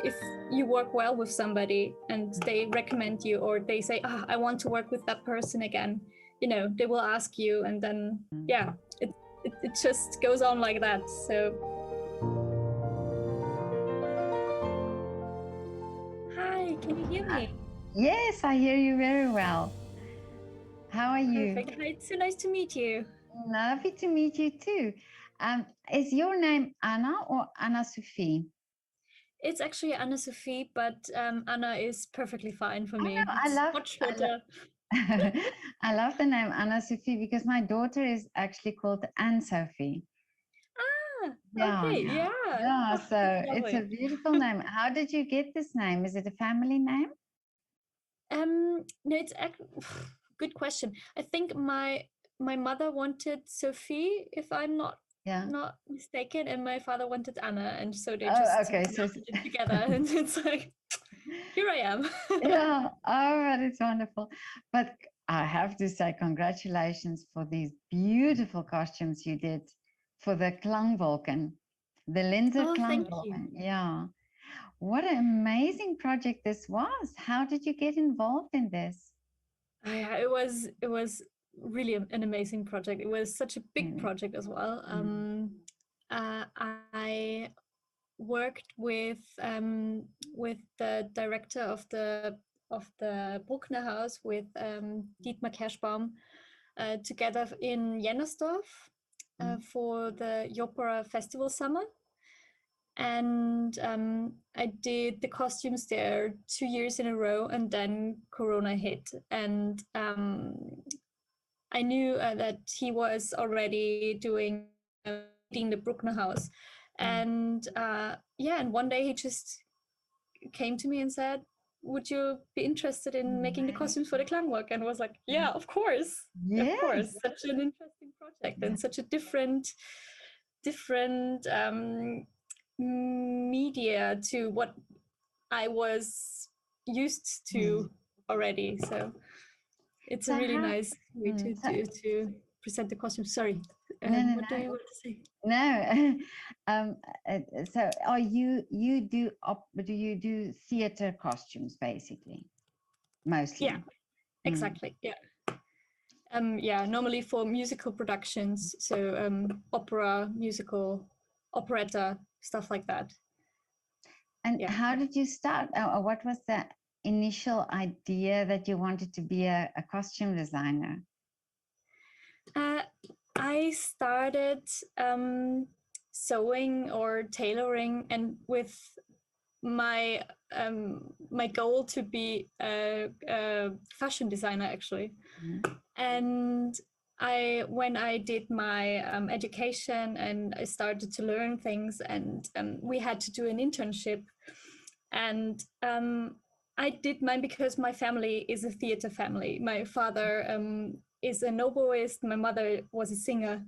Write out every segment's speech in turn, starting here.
if you work well with somebody and they recommend you, or they say, I want to work with that person again, they will ask you, and then it just goes on like that. So hi, can you hear me? Yes, I hear you very well. How are you? Perfect. Hi, it's so nice to meet you. Lovely to meet you too. Is your name Anna or Anna Sophie? It's actually Anna Sophie, but Anna is perfectly fine for me. I It's love much shorter. I love the name Anna Sophie because my daughter is actually called Anne Sophie. Okay, yeah. Yeah. Oh, So it's a lovely. beautiful name. How did you get this name? Is it a family name? No, it's good question. I think my mother wanted Sophie, if I'm not mistaken, and my father wanted Anna, and so they just Okay. melted it together, and it's like, here I am. Yeah. Oh, that is wonderful. But I have to say, congratulations for these beautiful costumes you did for the Klangwolken, the Linzer Oh, thank you. Klangwolken. Yeah. What an amazing project this was. How did you get involved in this? Yeah, it was really an amazing project. It was such a big Mm, project as well. mm, I worked with the director of the Bruckner House, with Dietmar Kerschbaum, together in Jennersdorf mm. for the Opera Festival Summer. And I did the costumes there 2 years in a row, and then Corona hit. And I knew that he was already leading the Bruckner House. And and one day he just came to me and said, would you be interested in making the costumes for the Klangwolke? And I was like, yeah, of course. Of Yes. course. Such an interesting project, and such a different media to what I was used to already. So it's a So really how? nice way Mm, so, to present the costume. Sorry, no, no, what do no. you want to say? No. um, so are do you do theater costumes basically Yeah, mostly? Mm. exactly. Yeah. Normally for musical productions, so opera, musical, operetta, stuff like that. And Yeah. how did you start? Or what was the initial idea that you wanted to be a costume designer? Uh, I started sewing or tailoring, and with my my goal to be a fashion designer, actually. Mhm. And when I did my education, and I started to learn things, and we had to do an internship, and I did mine because my family is a theater family. My father is a novelist, my mother was a singer,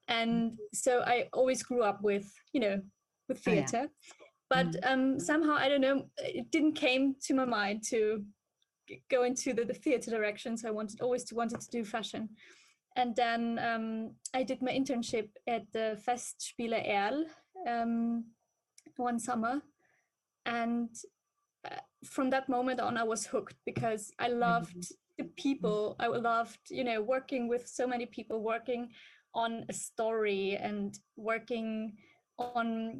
and so I always grew up with with Oh yeah. theater. But Mm. somehow, I don't know, it didn't came to my mind to go into the theater direction. So I wanted to do fashion. And then I did my internship at the Festspiele Erl one summer, and from that moment on, I was hooked, because I loved the people. I loved, working with so many people, working on a story, and working on,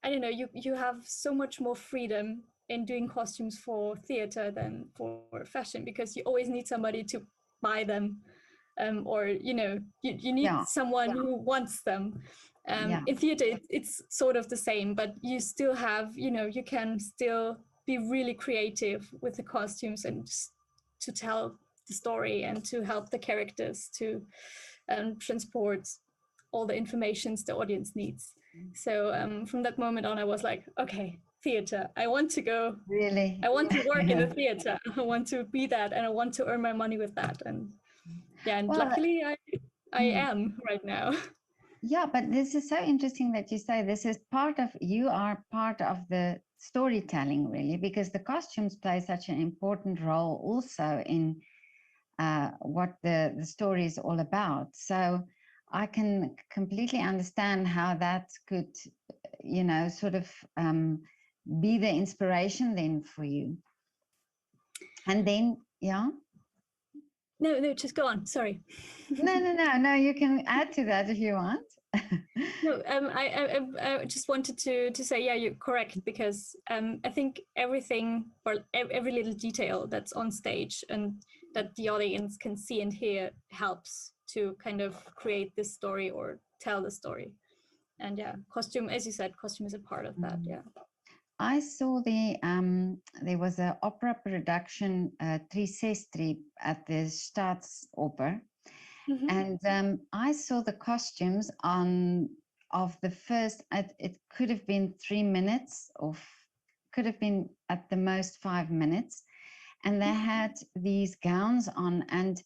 I don't know, you have so much more freedom in doing costumes for theater than for fashion, because you always need somebody to buy them, or you need Yeah. someone who wants them. Yeah. In theater, it's sort of the same, but you still have, you can still be really creative with the costumes, and just to tell the story, and to help the characters to transport all the informations the audience needs. So from that moment on, I was like, okay, theater. I want to go. Really. I want to work in the theater. I want to be that, and I want to earn my money with that. And yeah, and Well, luckily, I am right now. yeah, but this is so interesting that you say this is you are part of the storytelling, really, because the costumes play such an important role also in what the story is all about. So I can completely understand how that could, sort of be the inspiration then for you. And then, yeah. No, just go on. Sorry. No, you can add to that if you want. No, I just wanted to say, yeah, you're correct, because I think everything, or every little detail that's on stage and that the audience can see and hear helps to kind of create this story or tell the story. And yeah, costume, as you said, costume is a part of that. Yeah. I saw there was an opera production, Tri Sestri, at the Staatsoper. Mm-hmm. And I saw the costumes of the first, it could have been 3 minutes, or could have been at the most 5 minutes. And they had these gowns on, and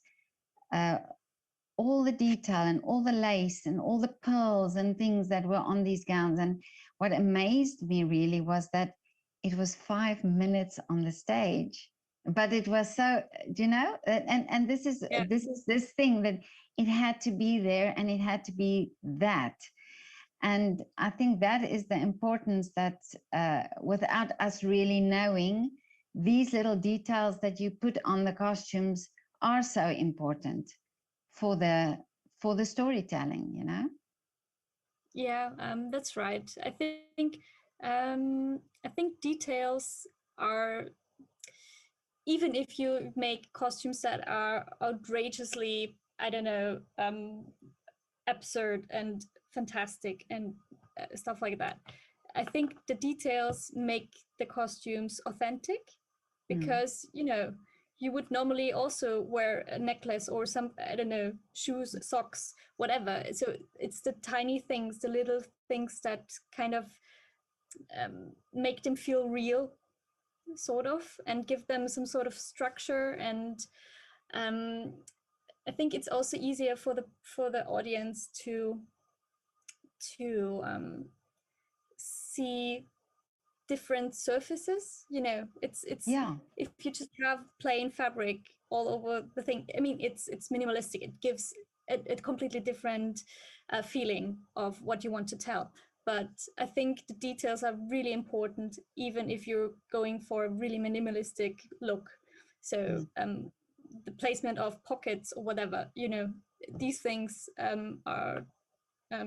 all the detail and all the lace and all the pearls and things that were on these gowns. And what amazed me really was that it was 5 minutes on the stage, but it was so, and this is this thing that it had to be there, and it had to be that. And I think that is the importance, that without us really knowing, these little details that you put on the costumes are so important for the storytelling, Yeah, that's right. I think details are, even if you make costumes that are outrageously, I don't know, absurd and fantastic and stuff like that, I think the details make the costumes authentic, because you would normally also wear a necklace or some, I don't know, shoes, socks, whatever. So it's the tiny things, the little things that kind of make them feel real, sort of, and give them some sort of structure. And I think it's also easier for the audience to see different surfaces. It's Yeah. if you just have plain fabric all over the thing, I mean, it's minimalistic. It gives a completely different feeling of what you want to tell. But I think the details are really important, even if you're going for a really minimalistic look. So the placement of pockets or whatever, these things are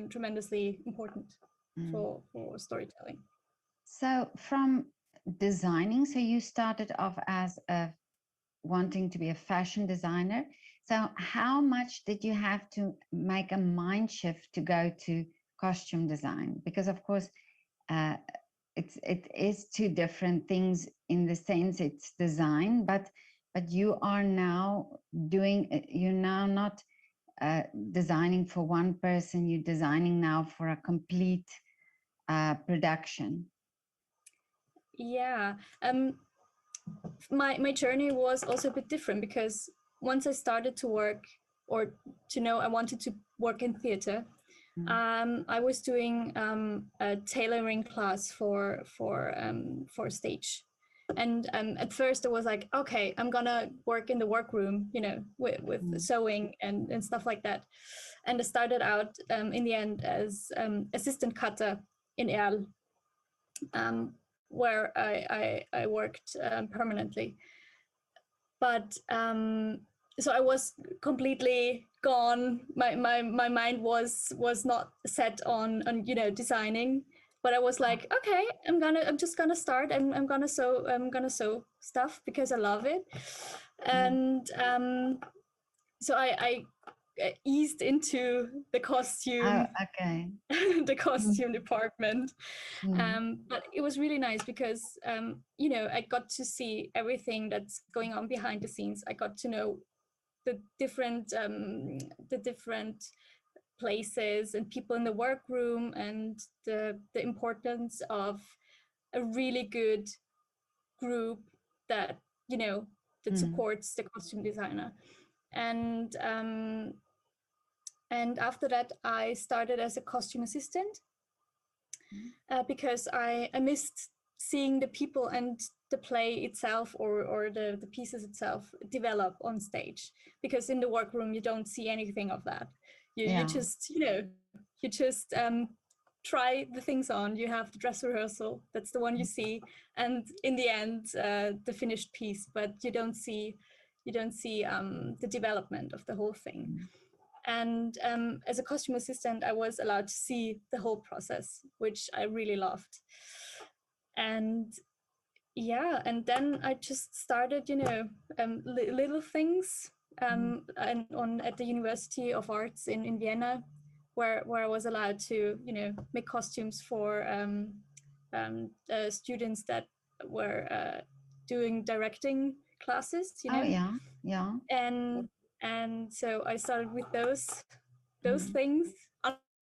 tremendously important for storytelling. So from designing, so you started off as wanting to be a fashion designer. So how much did you have to make a mind shift to go to costume design? Because of course, it is two different things in the sense it's design, but you are now you're now not designing for one person, you're designing now for a complete production. Yeah. My journey was also a bit different, because once I started to work, or to know I wanted to work in theater, I was doing a tailoring class for stage. And at first I was like, okay, I'm gonna work in the workroom, with sewing and stuff like that. And I started out in the end as assistant cutter in Erl, where I worked permanently. But so I was completely gone. My mind was not set on designing. But I was like, okay, I'm just gonna start, and I'm gonna sew stuff because I love it. And so I eased into the costume, the costume department. But it was really nice, because I got to see everything that's going on behind the scenes. I got to know the different places and people in the workroom, and the importance of a really good group that that supports the costume designer. And after that, I started as a costume assistant, because I missed seeing the people and the play itself, or the pieces itself develop on stage. Because in the workroom, you don't see anything of that. You just try the things on. You have the dress rehearsal, that's the one you see, and in the end the finished piece, but you don't see the development of the whole thing. And as a costume assistant, I was allowed to see the whole process, which I really loved. And yeah, and then I just started, little things, and at the University of Arts in Vienna, where I was allowed to, make costumes for students that were doing directing classes, Oh, yeah, yeah. and so I started with those things,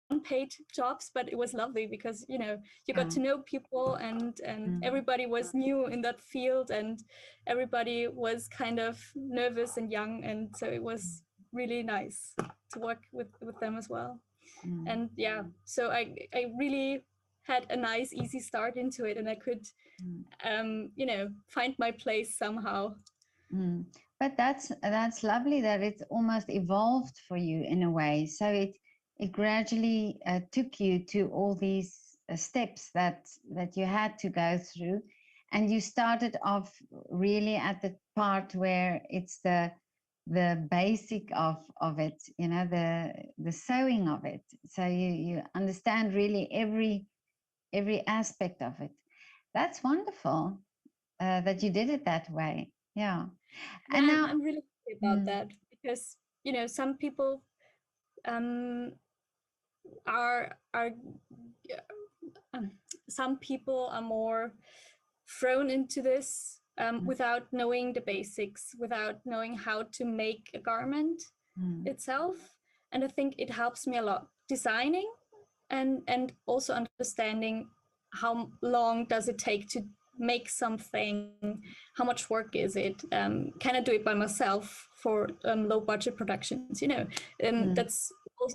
unpaid jobs, but it was lovely because you got to know people, and everybody was new in that field, and everybody was kind of nervous and young, and so it was really nice to work with them as well. And yeah, so I really had a nice easy start into it, and I could find my place somehow. But that's lovely that it's almost evolved for you in a way. So it gradually took you to all these steps that you had to go through, and you started off really at the part where it's the basic of it, the sewing of it. So you understand really every aspect of it. That's wonderful that you did it that way. Yeah. Yeah, And now, I'm really happy about that, because some people are some people are more thrown into this without knowing the basics, without knowing how to make a garment itself. And I think it helps me a lot designing, and also understanding how long does it take to make something, how much work is it, can I do it by myself for low budget productions, that's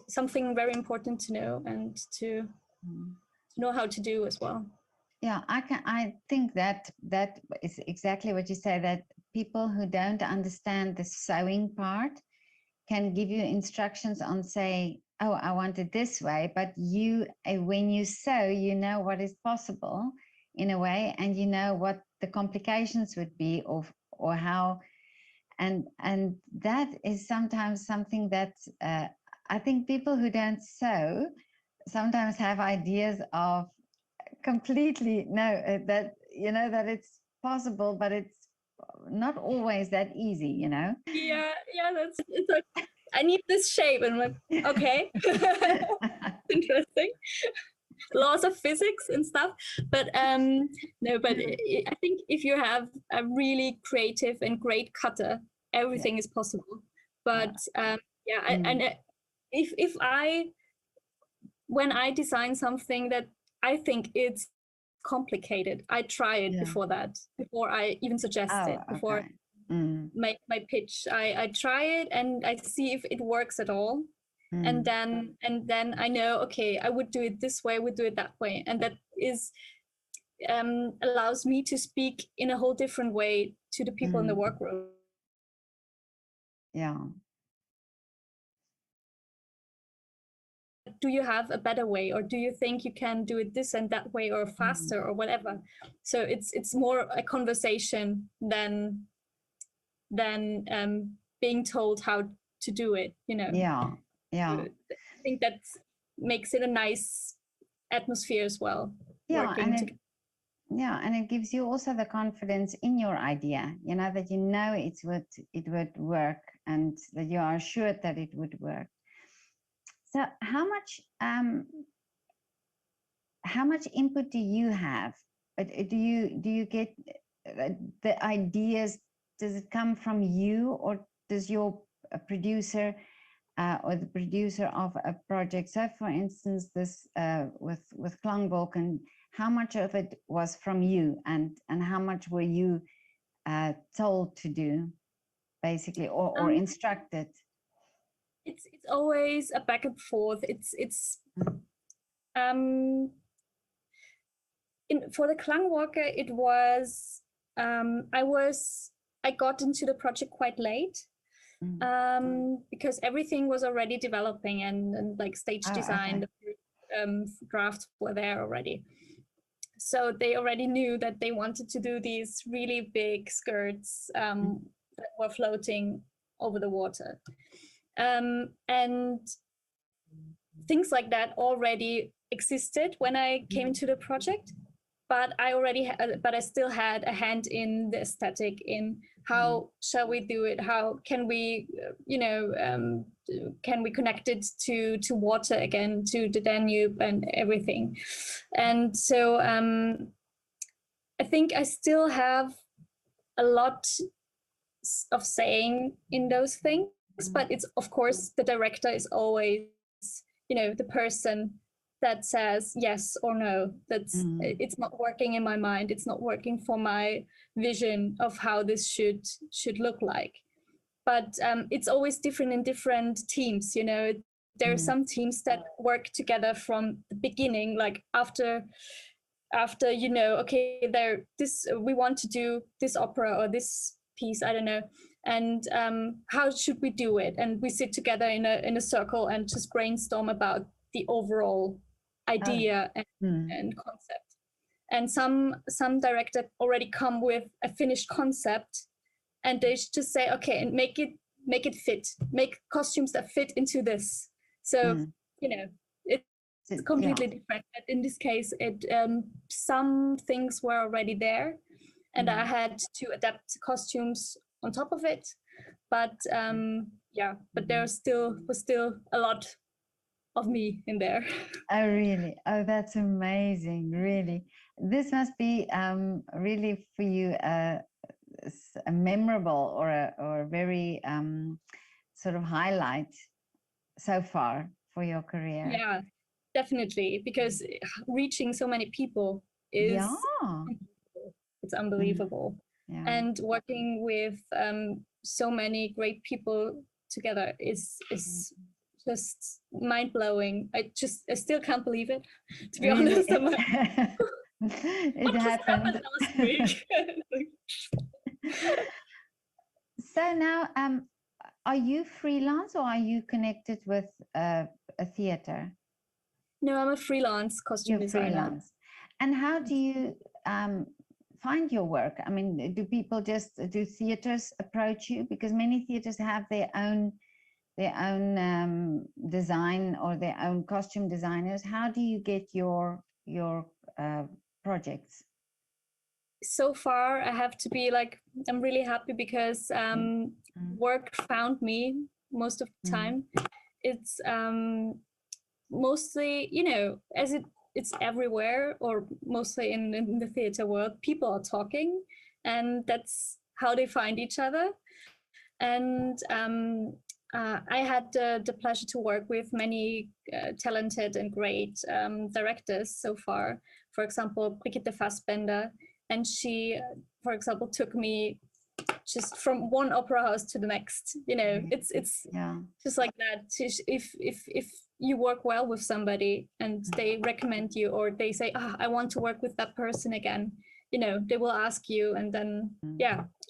something very important to know, and to know how to do as well. Yeah, I think that is exactly what you say, that people who don't understand the sewing part can give you instructions on, say, oh, I want it this way, but you, when you sew, you know what is possible in a way, and you know what the complications would be, or how, and that is sometimes something that I think people who don't sew sometimes have ideas of completely that that it's possible, but it's not always that easy. Yeah, it's like, I need this shape, and I'm like, okay. Interesting. Laws of physics and stuff, but no, but I think if you have a really creative and great cutter, everything is possible. But yeah, and if I, when I design something that I think it's complicated, I try it before I even suggest it, before okay. make my pitch. I try it and I see if it works at all. And then I know, okay, I would do it this way, I would do it that way, and that is allows me to speak in a whole different way to the people in the workroom. Yeah. Do you have a better way, or do you think you can do it this and that way, or faster, or whatever? So it's more a conversation than being told how to do it. Yeah. I think that makes it a nice atmosphere as well. Yeah, and it gives you also the confidence in your idea, that it would work, and that you are sure that it would work. So how much input do you have? Do you get the ideas? Does it come from you, or does your producer or the producer of a project? So, for instance, this with Klangwolke, how much of it was from you, and how much were you told to do, basically, or instructed? It's always a back and forth. For the Klangwolke, it was I got into the project quite late. Because everything was already developing, and like stage design, okay. drafts were there already. So they already knew that they wanted to do these really big skirts that were floating over the water. And things like that already existed when I came into the project, but I still had a hand in the aesthetic, in how shall we do it? How can we, can we connect it to water again, to the Danube and everything? And so I think I still have a lot of saying in those things, but it's, of course, the director is always, the person that says yes or no. That's it's not working in my mind. It's not working for my vision of how this should look like. But it's always different in different teams. There are some teams that work together from the beginning, like after okay, we want to do this opera or this piece, I don't know, and how should we do it? And we sit together in a circle and just brainstorm about the overall idea and concept. And some director already come with a finished concept, and they just say, okay, and make it fit, make costumes that fit into this. So it's completely different. But in this case, some things were already there, and I had to adapt costumes on top of it. But but there was still a lot of me in there. Oh, really? Oh, that's amazing. Really. This must be really for you a memorable or a very sort of highlight so far for your career. Yeah, definitely, because reaching so many people is it's unbelievable. Yeah. And working with so many great people together is just mind-blowing. I still can't believe it, to be honest. It happened last week. So now, are you freelance or are you connected with a theater? No, I'm a freelance costume designer. Freelance. And how do you find your work? I mean, do theaters approach you? Because many theaters have their own design or their own costume designers. How do you get your projects? So far, I have to be like, I'm really happy because work found me most of the time. It's mostly, as it's everywhere, or mostly in the theater world, people are talking, and that's how they find each other. And I had the pleasure to work with many talented and great directors so far. For example, Brigitte Fassbender, and she, for example, took me just from one opera house to the next. It's just like that. If you work well with somebody and they recommend you, or they say, I want to work with that person again, they will ask you, and then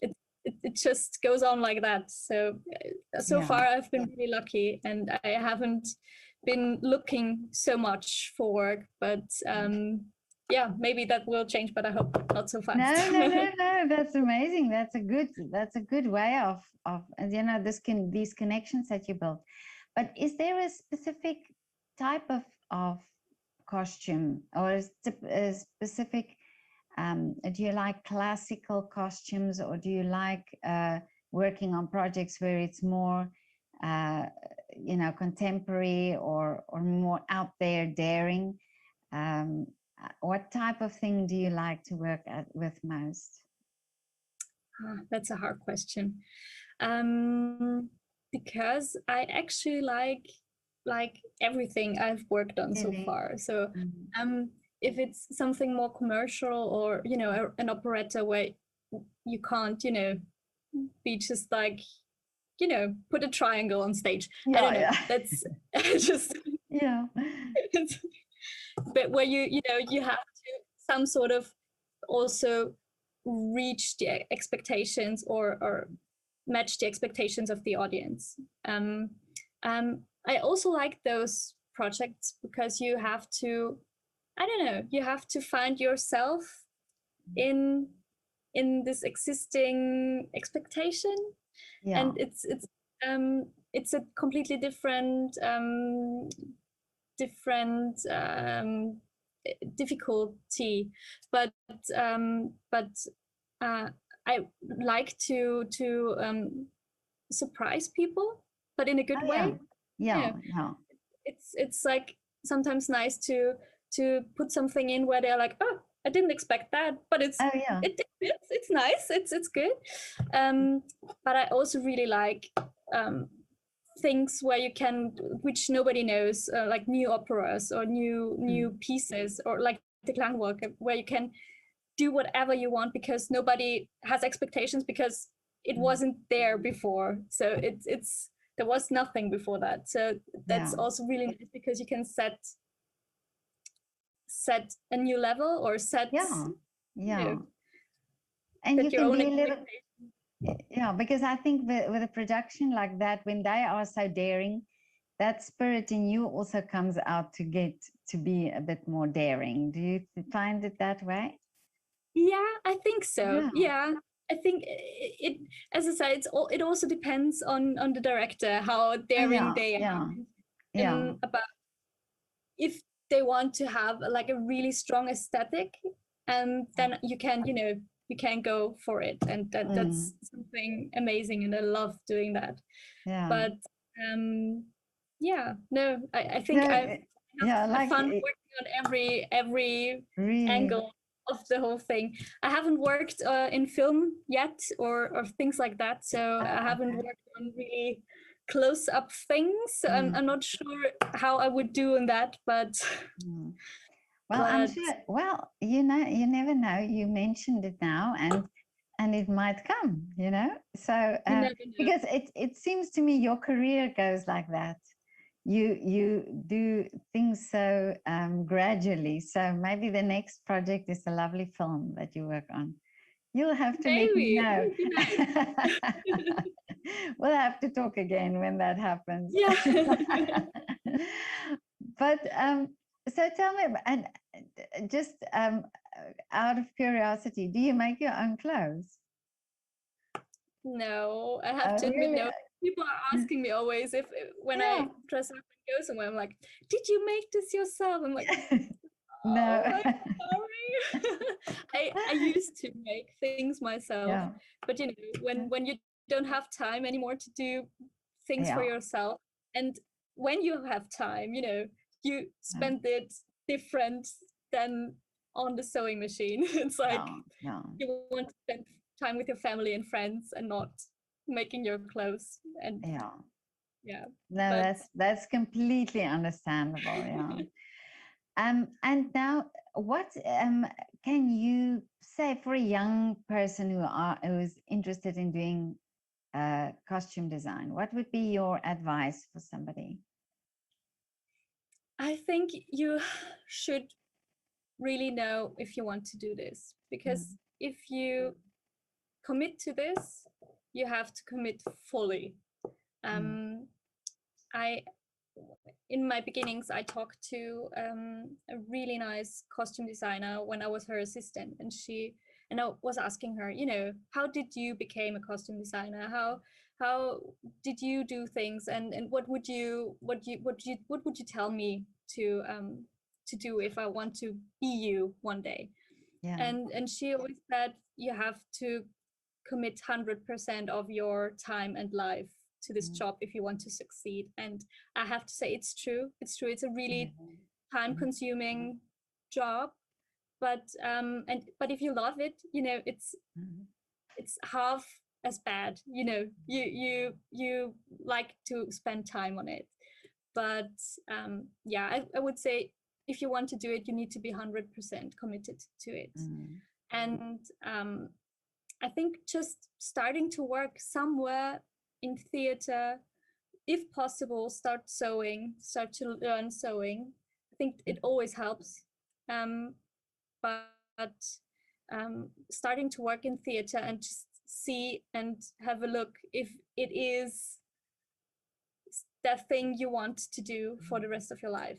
it just goes on like that. So far I've been really lucky, and I haven't been looking so much for work, but maybe that will change, but I hope not so fast. No, that's amazing. That's a good way of these connections that you build. But is there a specific type of costume, or a specific do you like classical costumes, or do you like working on projects where it's more contemporary or more out there, daring? What type of thing do you like to work with most? That's a hard question, because I actually like everything I've worked on so far. So if it's something more commercial, or an operetta where you can't be just like put a triangle on stage, I don't know, that's just but where you have to some sort of also reach the expectations, or match the expectations of the audience. I also like those projects because you have to, I don't know, you have to find yourself in this existing expectation, and it's a completely different difficulty, but I like to surprise people, but in a good way. Yeah. It's like sometimes nice to put something in where they're like, oh, I didn't expect that, but it's nice, it's good. But I also really like things where you can, which nobody knows, like new operas or new pieces, or like the Klangwolke, where you can do whatever you want because nobody has expectations, because it wasn't there before. So it's there was nothing before that. So that's also really nice, because you can set a new level, or set and your you can own be a little, because I think with a production like that, when they are so daring, that spirit in you also comes out to get to be a bit more daring. Do you find it that way? Yeah, I think so. Yeah. I think it, as I said, it also depends on the director, how daring they are, and about if they want to have like a really strong aesthetic, and then you can go for it, and that's something amazing, and I love doing that. But no, I think I have fun working on every angle of the whole thing. I haven't worked in film yet, or things like that, so I haven't worked on really close-up things. So I'm not sure how I would do in that, but well, I'm sure. Well, you never know. You mentioned it now, and it might come. So because it seems to me your career goes like that. You do things so gradually. So maybe the next project is a lovely film that you work on. You'll have to let me know. We'll have to talk again when that happens. Yeah. But so tell me, and just out of curiosity, do you make your own clothes? No, I have to admit, no. People are asking me always when I dress up and go somewhere, I'm like, did you make this yourself? I'm like, no. I'm sorry. I used to make things myself, but when you don't have time anymore to do things for yourself, and when you have time, you spend it different than on the sewing machine. It's like you want to spend time with your family and friends, and not making your clothes. And no, that's completely understandable. And now, what can you say for a young person who is interested in doing costume design? What would be your advice for somebody? I think you should really know if you want to do this, because if you commit to this, you have to commit fully. In my beginnings, I talked to a really nice costume designer when I was her assistant, and I was asking her, how did you become a costume designer? How did you do things, and what would you tell me to do if I want to be you one day? And she always said, you have to commit 100% of your time and life to this job if you want to succeed. And I have to say, it's true. It's a really time consuming job, but if you love it, it's half as bad. You like to spend time on it, but I would say, if you want to do it, you need to be 100% committed to it. And I think just starting to work somewhere in theater, if possible, start to learn sewing. I think it always helps. But starting to work in theater and just see and have a look if it is that thing you want to do for the rest of your life.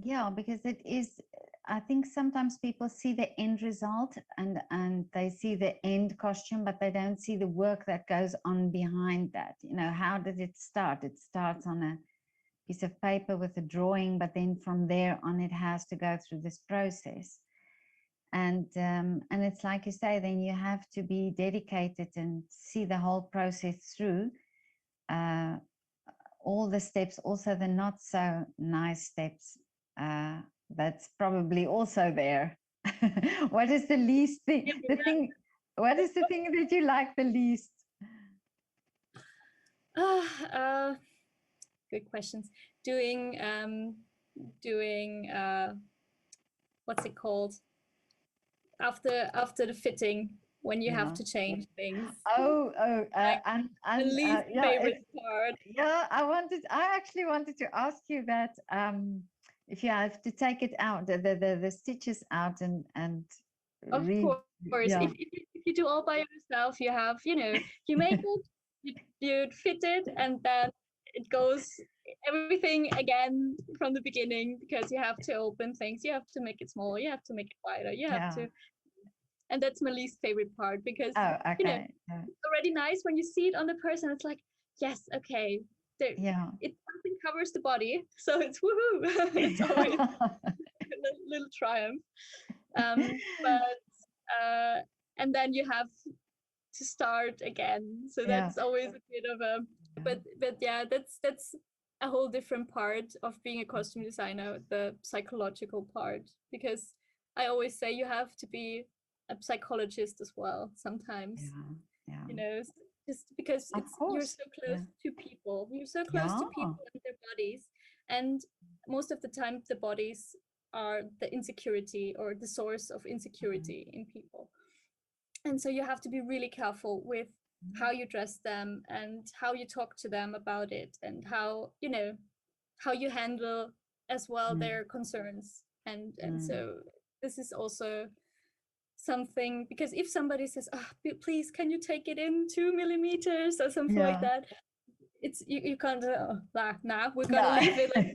Yeah, because it is, I think sometimes people see the end result and they see the end costume, but they don't see the work that goes on behind that. You know, how did it start? It starts on a piece of paper with a drawing, but then from there on it has to go through this process. And it's like you say, then you have to be dedicated and see the whole process through. All the steps, also the not so nice steps, that's probably also there. What is the least thing, what is the thing that you like the least? Good questions. Doing what's it called? After the fitting, when you have to change things. Like the least favorite part. Yeah, I actually wanted to ask you that, if you have to take it out, the stitches out and of course, yeah. if you do all by yourself, you have, you make it, you fit it, and then it goes everything again from the beginning, because you have to open things, you have to make it smaller, you have to make it wider, you have to. And that's my least favorite part, because it's already nice when you see it on the person. It's like, yes, okay, it something covers the body, so it's woohoo. It's always a little triumph. And then you have to start again, so that's always a bit of a. But yeah, that's a whole different part of being a costume designer, the psychological part, because I always say you have to be a psychologist as well sometimes. Just because you're so close to people, to people and their bodies, and most of the time the bodies are the insecurity or the source of insecurity in people. And so you have to be really careful with how you dress them and how you talk to them about it, and how you handle as well their concerns. And so this is also something, because if somebody says, please, can you take it in 2 millimeters or something like that, it's you can't nah, we're gonna leave it like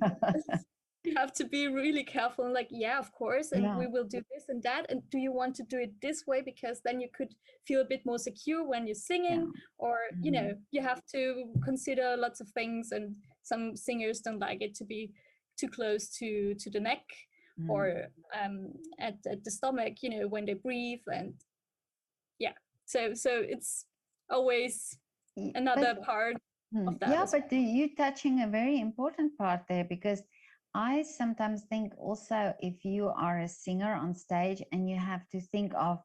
you have to be really careful and like, yeah, of course, and we will do this and that, and do you want to do it this way, because then you could feel a bit more secure when you're singing, or you have to consider lots of things, and some singers don't like it to be too close to the neck, or at the stomach, when they breathe, and so it's always another part of that. But you touching a very important part there, because I sometimes think also, if you are a singer on stage and you have to think of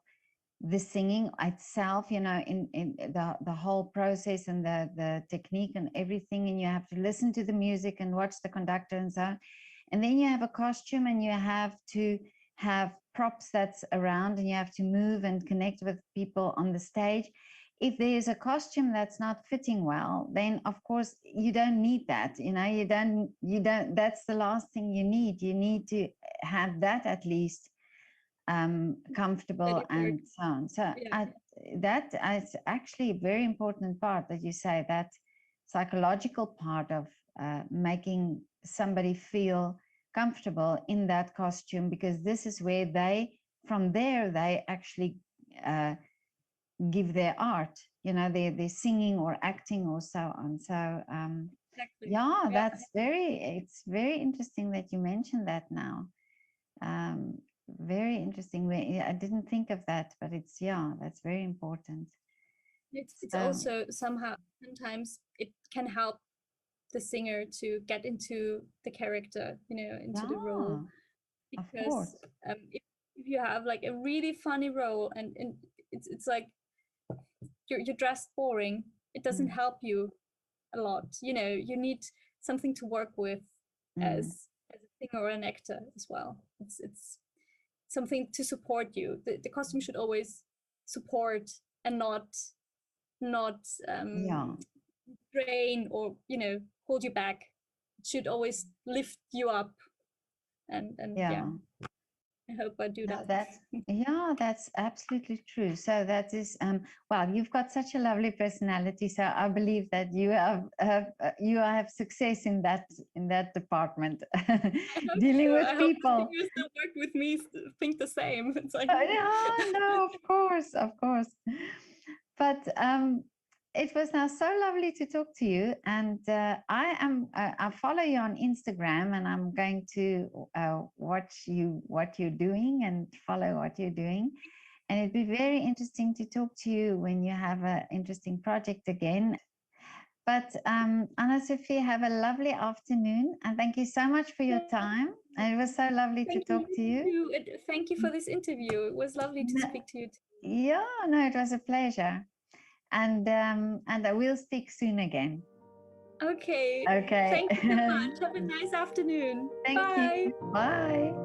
the singing itself, in the whole process and the technique and everything, and you have to listen to the music and watch the conductor and so on, and then you have a costume and you have to have props that's around, and you have to move and connect with people on the stage. If there's a costume that's not fitting well, then of course you don't need that. You don't, that's the last thing you need. You need to have that at least comfortable and so on. So that is actually a very important part that you say, that psychological part of making somebody feel comfortable in that costume, because this is where from there they actually give their art, their singing or acting or so on. So it's very interesting that you mentioned that now. Very interesting. I didn't think of that, but that's very important. It's also sometimes it can help the singer to get into the character, into the role, because if you have like a really funny role, and it's like you're dressed boring, it doesn't help you a lot. You need something to work with as a singer or an actor as well. It's something to support you. The costume should always support and not drain or hold you back. It should always lift you up, and I hope I do No, that. that's absolutely true. So that is well, you've got such a lovely personality. So I believe that you have success in that department, I hope dealing so. with I hope the people. singers that work with me think the same. It's like, Yeah, no, of course, of course. But it was now so lovely to talk to you, and I follow you on Instagram, and I'm going to watch you what you're doing and follow what you're doing. And it'd be very interesting to talk to you when you have an interesting project again. But Anna Sophie, have a lovely afternoon, and thank you so much for your time. And it was so lovely to thank talk to you. you. Thank you for this interview. It was lovely to speak to you. Yeah, no, it was a pleasure. And I will speak soon again. Okay. Okay. Thank you so much. Have a nice afternoon. Thank you. Bye. Bye.